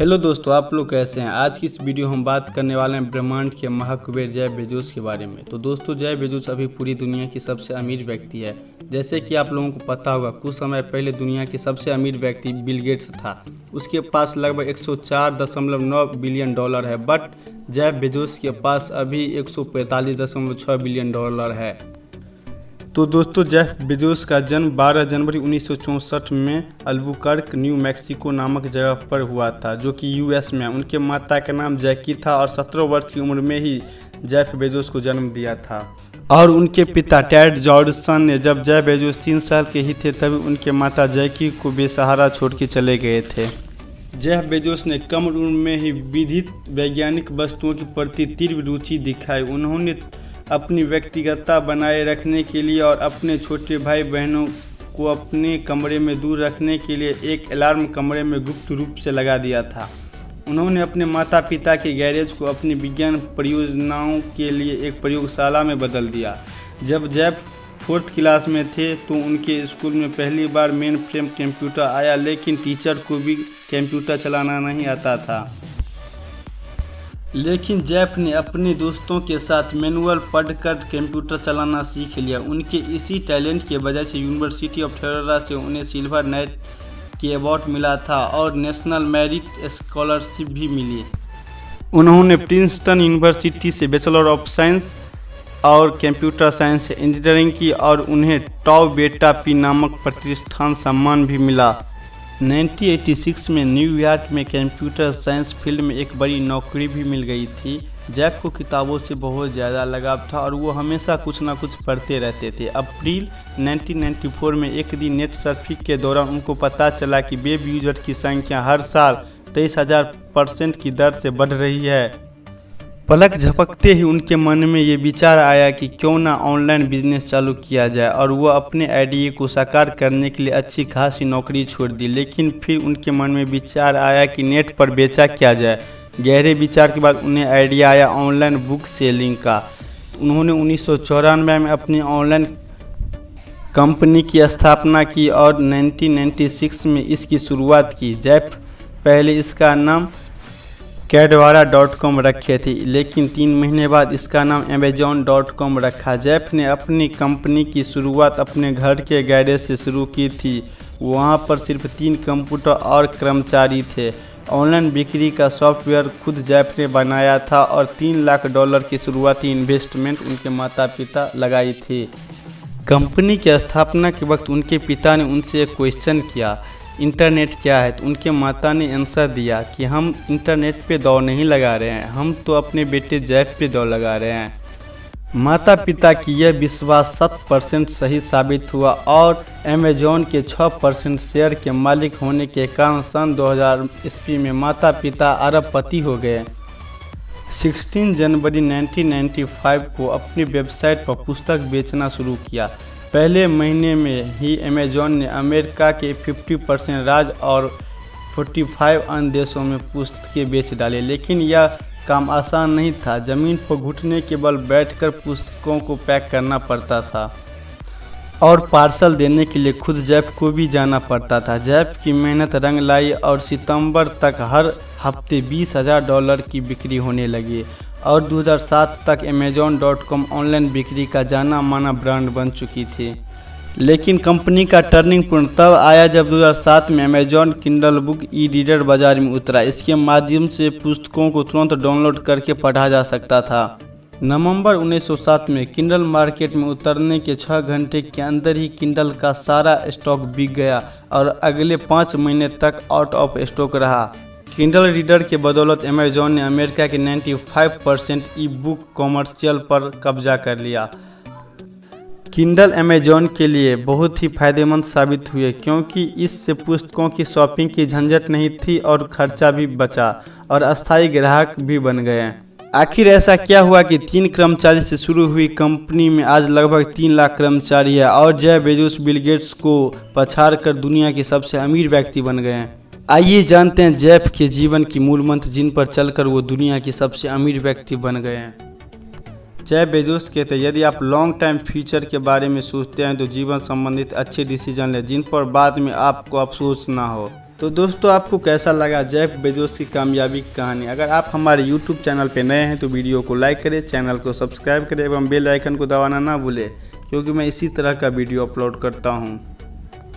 Hello दोस्तों, आप लोग कैसे हैं। आज की इस वीडियो हम बात करने वाले हैं ब्रह्मांड के महाकुबेर जेफ बेजोस के बारे में। तो दोस्तों, जेफ बेजोस अभी पूरी दुनिया की सबसे अमीर व्यक्ति है। जैसे कि आप लोगों को पता होगा, कुछ समय पहले दुनिया के सबसे अमीर व्यक्ति बिल गेट्स था। उसके पास लगभग 104.9 बिलियन डॉलर है, बट जेफ बेजोस के पास अभी 145.6 बिलियन डॉलर है। तो दोस्तों, जेफ बेजोस का जन्म 12 जनवरी 1964 में अल्बुकर्क, न्यू मैक्सिको नामक जगह पर हुआ था, जो कि यूएस में है। उनके माता का नाम जैकी था और 17 वर्ष की उम्र में ही जेफ बेजोस को जन्म दिया था। और उनके पिता टेड जॉर्डसन ने जब जेफ बेजोस 3 साल के ही थे तभी उनके माता जैकी को बेसहारा छोड़ के चले गए थे। जेफ बेजोस ने कम उम्र में ही विविध वैज्ञानिक वस्तुओं के प्रति तीव्र रुचि दिखाई। उन्होंने अपनी व्यक्तिगतता बनाए रखने के लिए और अपने छोटे भाई बहनों को अपने कमरे में दूर रखने के लिए एक अलार्म कमरे में गुप्त रूप से लगा दिया था। उन्होंने अपने माता पिता के गैरेज को अपनी विज्ञान परियोजनाओं के लिए एक प्रयोगशाला में बदल दिया। जब जेफ 4th क्लास में थे तो उनके स्कूल में पहली बार मेन फ्रेम कंप्यूटर आया, लेकिन टीचर को भी कंप्यूटर चलाना नहीं आता था। लेकिन जेफ ने अपने दोस्तों के साथ मैनुअल पढ़कर कंप्यूटर चलाना सीख लिया। उनके इसी टैलेंट की वजह से यूनिवर्सिटी ऑफ टेरोरा से उन्हें सिल्वर नाइट की अवार्ड मिला था और नेशनल मेरिट स्कॉलरशिप भी मिली। उन्होंने प्रिंसटन यूनिवर्सिटी से बैचलर ऑफ साइंस और कंप्यूटर साइंस से इंजीनियरिंग की और उन्हें टाउ बेटा पी नामक प्रतिष्ठान सम्मान भी मिला। 1986 में न्यूयॉर्क में कंप्यूटर साइंस फील्ड में एक बड़ी नौकरी भी मिल गई थी। जेफ को किताबों से बहुत ज़्यादा लगाव था और वो हमेशा कुछ ना कुछ पढ़ते रहते थे। अप्रैल 1994 में एक दिन नेट सर्फिंग के दौरान उनको पता चला कि वेब यूजर की संख्या हर साल 23,000% की दर से बढ़ रही है। पलक झपकते ही उनके मन में ये विचार आया कि क्यों ना ऑनलाइन बिजनेस चालू किया जाए, और वो अपने आइडिया को साकार करने के लिए अच्छी खासी नौकरी छोड़ दी। लेकिन फिर उनके मन में विचार आया कि नेट पर बेचा क्या जाए। गहरे विचार के बाद उन्हें आइडिया आया ऑनलाइन बुक सेलिंग का। उन्होंने 1994 में अपनी ऑनलाइन कंपनी की स्थापना की और 1996 में इसकी शुरुआत की। जेफ पहले इसका नाम Cadvara.com रखे थे, लेकिन 3 महीने बाद इसका नाम Amazon.com रखा। जेफ ने अपनी कंपनी की शुरुआत अपने घर के गैरेज से शुरू की थी। वहां पर सिर्फ 3 कंप्यूटर और कर्मचारी थे। ऑनलाइन बिक्री का सॉफ्टवेयर खुद जेफ ने बनाया था और $3 लाख की शुरुआती इन्वेस्टमेंट उनके माता पिता लगाई थी। कंपनी की स्थापना के वक्त उनके पिता ने उनसे एक क्वेश्चन किया, इंटरनेट क्या है? तो उनके माता ने आंसर दिया कि हम इंटरनेट पे दौड़ नहीं लगा रहे हैं, हम तो अपने बेटे जेफ पे दौड़ लगा रहे हैं। माता पिता की यह विश्वास 100% सही साबित हुआ और अमेजॉन के 6% शेयर के मालिक होने के कारण सन 2000 ईस्वी में माता पिता अरबपति हो गए। 16 जनवरी 1995 को अपनी वेबसाइट पर पुस्तक बेचना शुरू किया। पहले महीने में ही अमेजॉन ने अमेरिका के 50% राज्य और 45 अन्य देशों में पुस्तकें बेच डाले। लेकिन यह काम आसान नहीं था। ज़मीन पर घुटने के बल बैठकर पुस्तकों को पैक करना पड़ता था और पार्सल देने के लिए खुद जेफ को भी जाना पड़ता था। जेफ की मेहनत रंग लाई और सितंबर तक हर हफ्ते $20,000 की बिक्री होने लगी और 2007 तक Amazon.com ऑनलाइन बिक्री का जाना माना ब्रांड बन चुकी थी। लेकिन कंपनी का टर्निंग पॉइंट तब आया जब 2007 में Amazon Kindle book e reader बाजार में उतरा। इसके माध्यम से पुस्तकों को तुरंत डाउनलोड करके पढ़ा जा सकता था। नवंबर 1907 में किंडल मार्केट में उतरने के 6 घंटे के अंदर ही किंडल का सारा स्टॉक बिक गया और अगले 5 महीने तक आउट ऑफ स्टॉक रहा। किंडल रीडर के बदौलत अमेजॉन ने अमेरिका के 95% ई बुक कॉमर्शियल पर कब्जा कर लिया। किंडल अमेजॉन के लिए बहुत ही फायदेमंद साबित हुए, क्योंकि इससे पुस्तकों की शॉपिंग की झंझट नहीं थी और खर्चा भी बचा और अस्थायी ग्राहक भी बन गए। आखिर ऐसा क्या हुआ कि 3 कर्मचारी से शुरू हुई कंपनी में आज लगभग 3 लाख कर्मचारी है और जेफ बेजोस बिल गेट्स को पछाड़कर दुनिया के सबसे अमीर व्यक्ति बन गए हैं। आइए जानते हैं जेफ के जीवन की मूल मंत्र जिन पर चलकर वो दुनिया के सबसे अमीर व्यक्ति बन गए हैं। जेफ बेजोस कहते हैं, यदि आप लॉन्ग टाइम फ्यूचर के बारे में सोचते हैं तो जीवन संबंधित अच्छे डिसीजन लें जिन पर बाद में आपको अफसोस ना हो। तो दोस्तों आपको कैसा लगा जेफ बेजोस की कामयाबी की कहानी। अगर आप हमारे यूट्यूब चैनल पर नए हैं तो वीडियो को लाइक करें, चैनल को सब्सक्राइब करें एवं बेल आइकन को दबाना ना भूलें, क्योंकि मैं इसी तरह का वीडियो अपलोड करता हूँ।